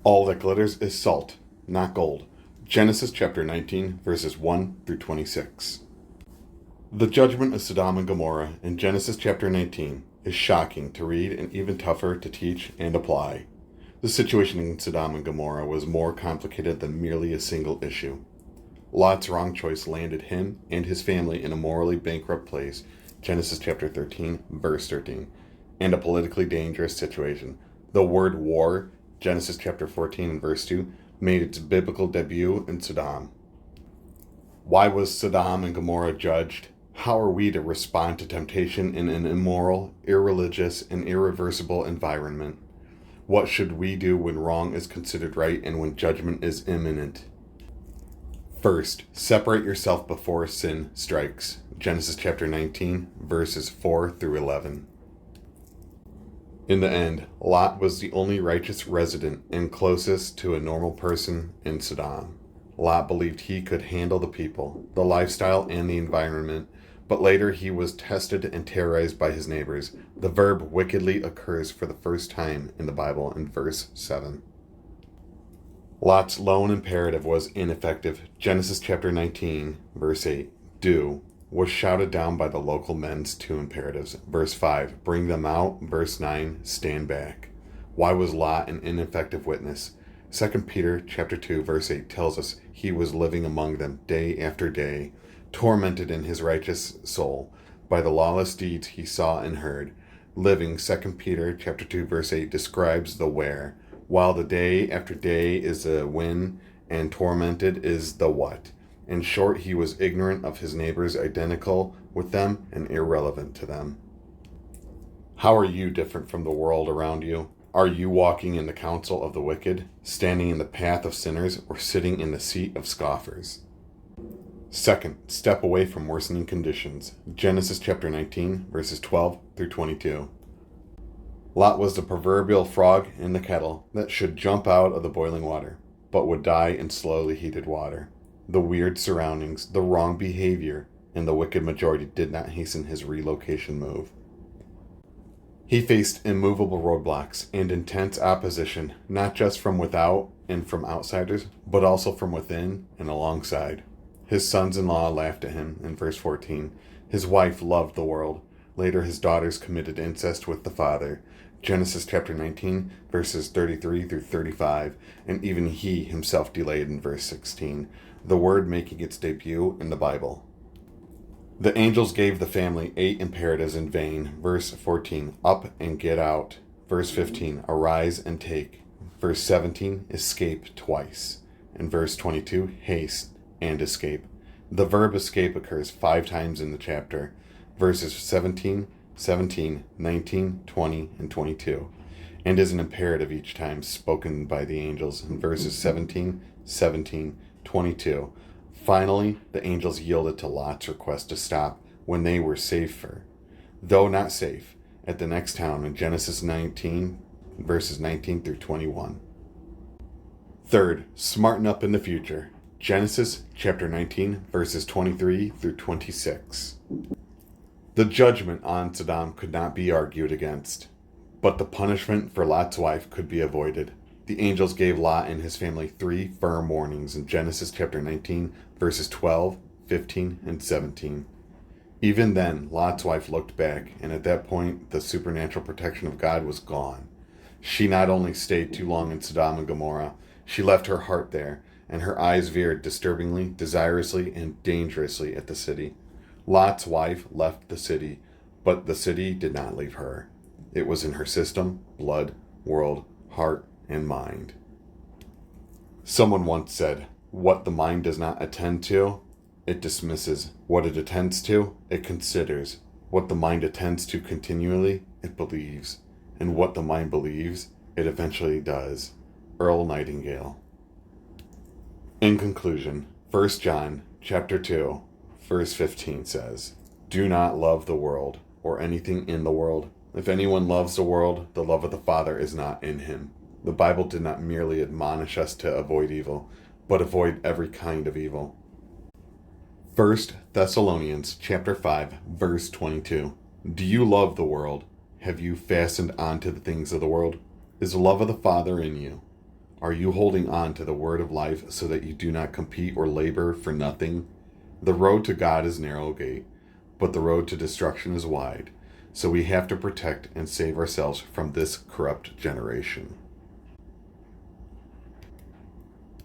All that glitters is salt, not gold. Genesis chapter 19, verses 1 through 26. The judgment of Sodom and Gomorrah in Genesis chapter 19 is shocking to read and even tougher to teach and apply. The situation in Sodom and Gomorrah was more complicated than merely a single issue. Lot's wrong choice landed him and his family in a morally bankrupt place, Genesis chapter 13, verse 13, and a politically dangerous situation. The word war, Genesis chapter 14 and verse 2, made its biblical debut in Sodom. Why was Sodom and Gomorrah judged? How are we to respond to temptation in an immoral, irreligious, and irreversible environment? What should we do when wrong is considered right and when judgment is imminent? First, separate yourself before sin strikes. Genesis chapter 19, verses 4 through 11. In the end, Lot was the only righteous resident and closest to a normal person in Sodom. Lot believed he could handle the people, the lifestyle, and the environment, but later he was tested and terrorized by his neighbors. The verb wickedly occurs for the first time in the Bible in verse 7. Lot's lone imperative was ineffective. Genesis chapter 19, verse 8, do, was shouted down by the local men's two imperatives. Verse 5, bring them out. Verse 9, stand back. Why was Lot an ineffective witness? 2 Peter chapter 2, verse 8 tells us he was living among them day after day, tormented in his righteous soul by the lawless deeds he saw and heard. Living, 2 Peter chapter 2, verse 8 describes the where, while the day after day is the when, and tormented is the what. In short, he was ignorant of his neighbors, identical with them, and irrelevant to them. How are you different from the world around you? Are you walking in the counsel of the wicked, standing in the path of sinners, or sitting in the seat of scoffers? Second, step away from worsening conditions. Genesis chapter 19, verses 12 through 22. Lot was the proverbial frog in the kettle that should jump out of the boiling water, but would die in slowly heated water. The weird surroundings, the wrong behavior, and the wicked majority did not hasten his relocation move. He faced immovable roadblocks and intense opposition, not just from without and from outsiders, but also from within and alongside. His sons-in-law laughed at him in verse 14. His wife loved the world. Later his daughters committed incest with the father. Genesis chapter 19, verses 33 through 35, and even he himself delayed in verse 16. The word making its debut in the Bible. The angels gave the family 8 imperatives in vain. Verse 14, up and get out. Verse 15, arise and take. Verse 17, escape twice. And verse 22, haste and escape. The verb escape occurs 5 times in the chapter. Verses 17, 19, 20, and 22, and is an imperative each time spoken by the angels in verses 17, 22. Finally, the angels yielded to Lot's request to stop when they were safer, though not safe, at the next town in Genesis 19, verses 19 through 21. Third, smarten up in the future. Genesis chapter 19, verses 23 through 26. The judgment on Sodom could not be argued against, but the punishment for Lot's wife could be avoided. The angels gave Lot and his family 3 firm warnings in Genesis chapter 19, verses 12, 15, and 17. Even then, Lot's wife looked back, and at that point, the supernatural protection of God was gone. She not only stayed too long in Sodom and Gomorrah, she left her heart there, and her eyes veered disturbingly, desirously, and dangerously at the city. Lot's wife left the city, but the city did not leave her. It was in her system, blood, world, heart, and mind. Someone once said, what the mind does not attend to, it dismisses. What it attends to, it considers. What the mind attends to continually, it believes. And what the mind believes, it eventually does. Earl Nightingale. In conclusion, 1 John chapter 2, verse 15 says, do not love the world or anything in the world. If anyone loves the world, the love of the Father is not in him. The Bible did not merely admonish us to avoid evil, but avoid every kind of evil. 1 Thessalonians chapter 5, verse 22. Do you love the world? Have you fastened onto the things of the world? Is the love of the Father in you? Are you holding on to the word of life so that you do not compete or labor for nothing? The road to God is narrow gate, but the road to destruction is wide. So we have to protect and save ourselves from this corrupt generation.